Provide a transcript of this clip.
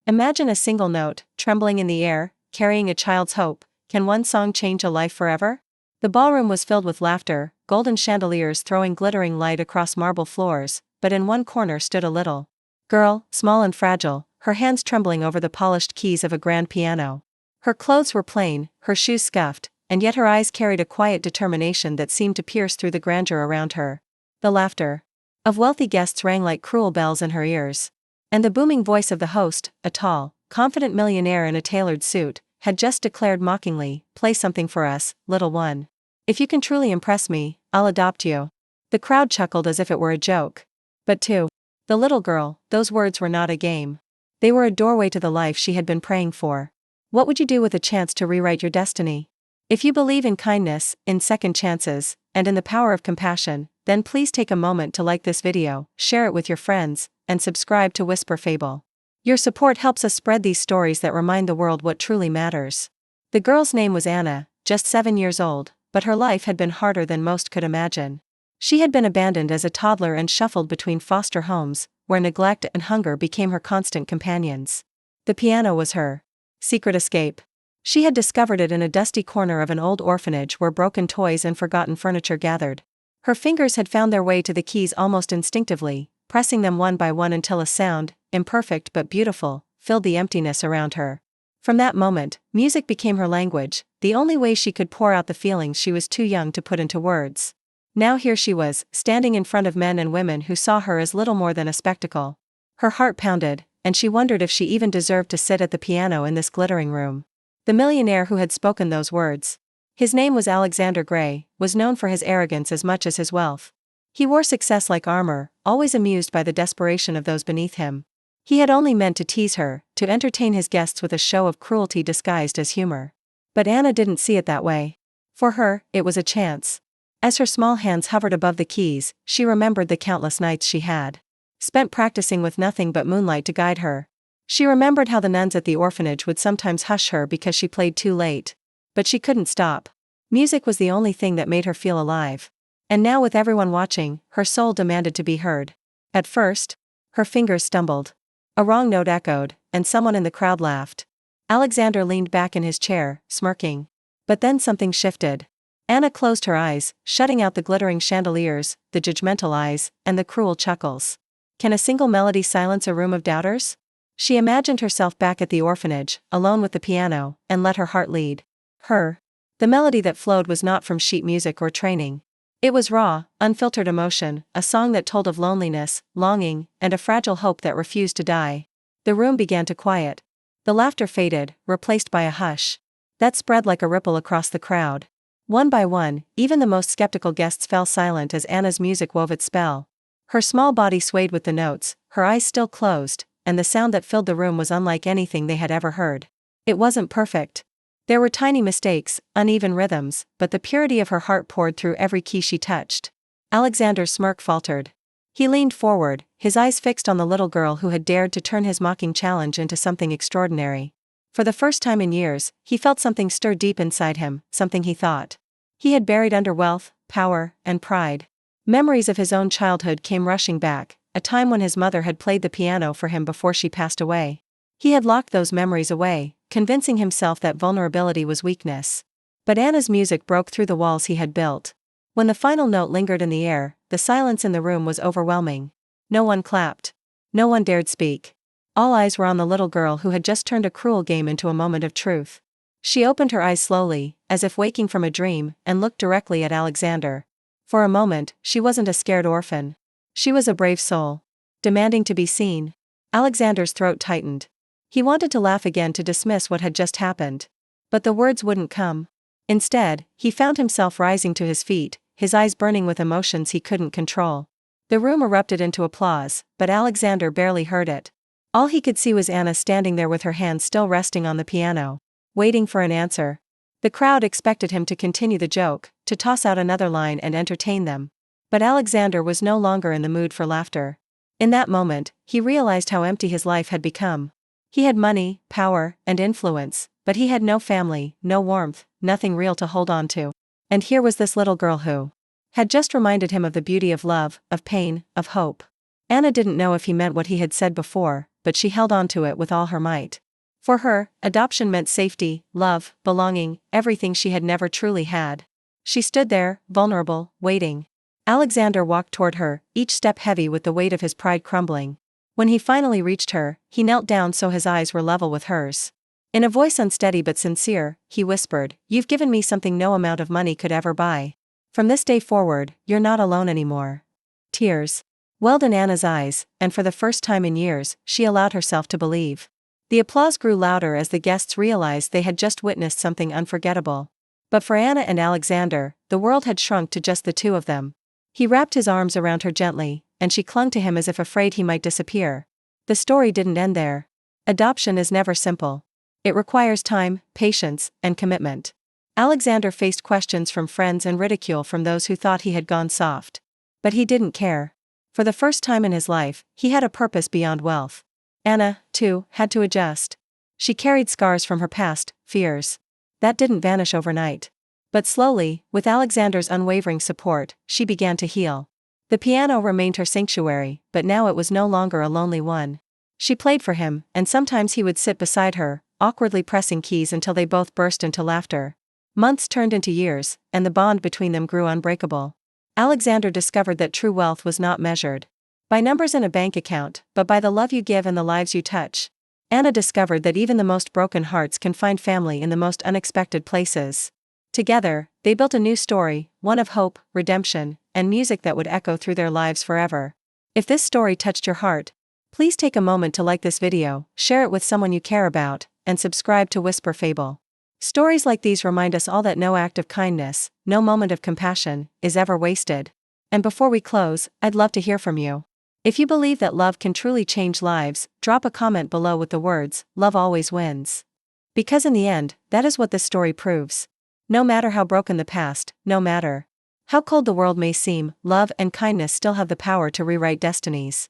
Imagine a single note, trembling in the air, carrying a child's hope. Can one song change a life forever? The ballroom was filled with laughter, golden chandeliers throwing glittering light across marble floors, but in one corner stood a little girl, small and fragile, her hands trembling over the polished keys of a grand piano. Her clothes were plain, her shoes scuffed, and yet her eyes carried a quiet determination that seemed to pierce through the grandeur around her. The laughter of wealthy guests rang like cruel bells in her ears. And the booming voice of the host, a tall, confident millionaire in a tailored suit, had just declared mockingly, "Play something for us, little one. If you can truly impress me, I'll adopt you." The crowd chuckled as if it were a joke. But to the little girl, those words were not a game. They were a doorway to the life she had been praying for. What would you do with a chance to rewrite your destiny? If you believe in kindness, in second chances, and in the power of compassion, then please take a moment to like this video, share it with your friends, and subscribe to Whisper Fable. Your support helps us spread these stories that remind the world what truly matters. The girl's name was Anna, just 7 years old, but her life had been harder than most could imagine. She had been abandoned as a toddler and shuffled between foster homes, where neglect and hunger became her constant companions. The piano was her secret escape. She had discovered it in a dusty corner of an old orphanage where broken toys and forgotten furniture gathered. Her fingers had found their way to the keys almost instinctively, pressing them one by one until a sound, imperfect but beautiful, filled the emptiness around her. From that moment, music became her language, the only way she could pour out the feelings she was too young to put into words. Now here she was, standing in front of men and women who saw her as little more than a spectacle. Her heart pounded, and she wondered if she even deserved to sit at the piano in this glittering room. The millionaire who had spoken those words, his name was Alexander Gray, was known for his arrogance as much as his wealth. He wore success like armor, always amused by the desperation of those beneath him. He had only meant to tease her, to entertain his guests with a show of cruelty disguised as humor. But Anna didn't see it that way. For her, it was a chance. As her small hands hovered above the keys, she remembered the countless nights she had spent practicing with nothing but moonlight to guide her. She remembered how the nuns at the orphanage would sometimes hush her because she played too late. But she couldn't stop. Music was the only thing that made her feel alive. And now with everyone watching, her soul demanded to be heard. At first, her fingers stumbled. A wrong note echoed, and someone in the crowd laughed. Alexander leaned back in his chair, smirking. But then something shifted. Anna closed her eyes, shutting out the glittering chandeliers, the judgmental eyes, and the cruel chuckles. Can a single melody silence a room of doubters? She imagined herself back at the orphanage, alone with the piano, and let her heart lead her. The melody that flowed was not from sheet music or training. It was raw, unfiltered emotion, a song that told of loneliness, longing, and a fragile hope that refused to die. The room began to quiet. The laughter faded, replaced by a hush that spread like a ripple across the crowd. One by one, even the most skeptical guests fell silent as Anna's music wove its spell. Her small body swayed with the notes, her eyes still closed, and the sound that filled the room was unlike anything they had ever heard. It wasn't perfect. There were tiny mistakes, uneven rhythms, but the purity of her heart poured through every key she touched. Alexander's smirk faltered. He leaned forward, his eyes fixed on the little girl who had dared to turn his mocking challenge into something extraordinary. For the first time in years, he felt something stir deep inside him, something he thought he had buried under wealth, power, and pride. Memories of his own childhood came rushing back, a time when his mother had played the piano for him before she passed away. He had locked those memories away, convincing himself that vulnerability was weakness. But Anna's music broke through the walls he had built. When the final note lingered in the air, the silence in the room was overwhelming. No one clapped. No one dared speak. All eyes were on the little girl who had just turned a cruel game into a moment of truth. She opened her eyes slowly, as if waking from a dream, and looked directly at Alexander. For a moment, she wasn't a scared orphan. She was a brave soul, demanding to be seen. Alexander's throat tightened. He wanted to laugh again to dismiss what had just happened. But the words wouldn't come. Instead, he found himself rising to his feet, his eyes burning with emotions he couldn't control. The room erupted into applause, but Alexander barely heard it. All he could see was Anna standing there with her hands still resting on the piano, waiting for an answer. The crowd expected him to continue the joke, to toss out another line and entertain them. But Alexander was no longer in the mood for laughter. In that moment, he realized how empty his life had become. He had money, power, and influence, but he had no family, no warmth, nothing real to hold on to. And here was this little girl who had just reminded him of the beauty of love, of pain, of hope. Anna didn't know if he meant what he had said before, but she held on to it with all her might. For her, adoption meant safety, love, belonging, everything she had never truly had. She stood there, vulnerable, waiting. Alexander walked toward her, each step heavy with the weight of his pride crumbling. When he finally reached her, he knelt down so his eyes were level with hers. In a voice unsteady but sincere, he whispered, "You've given me something no amount of money could ever buy. From this day forward, you're not alone anymore." Tears welled in Anna's eyes, and for the first time in years, she allowed herself to believe. The applause grew louder as the guests realized they had just witnessed something unforgettable. But for Anna and Alexander, the world had shrunk to just the two of them. He wrapped his arms around her gently, and she clung to him as if afraid he might disappear. The story didn't end there. Adoption is never simple. It requires time, patience, and commitment. Alexander faced questions from friends and ridicule from those who thought he had gone soft. But he didn't care. For the first time in his life, he had a purpose beyond wealth. Anna, too, had to adjust. She carried scars from her past, fears. That didn't vanish overnight. But slowly, with Alexander's unwavering support, she began to heal. The piano remained her sanctuary, but now it was no longer a lonely one. She played for him, and sometimes he would sit beside her, awkwardly pressing keys until they both burst into laughter. Months turned into years, and the bond between them grew unbreakable. Alexander discovered that true wealth was not measured by numbers in a bank account, but by the love you give and the lives you touch. Anna discovered that even the most broken hearts can find family in the most unexpected places. Together, they built a new story, one of hope, redemption, and music that would echo through their lives forever. If this story touched your heart, please take a moment to like this video, share it with someone you care about, and subscribe to Whisper Fable. Stories like these remind us all that no act of kindness, no moment of compassion, is ever wasted. And before we close, I'd love to hear from you. If you believe that love can truly change lives, drop a comment below with the words, "Love always wins." Because in the end, that is what this story proves. No matter how broken the past, no matter how cold the world may seem, love and kindness still have the power to rewrite destinies.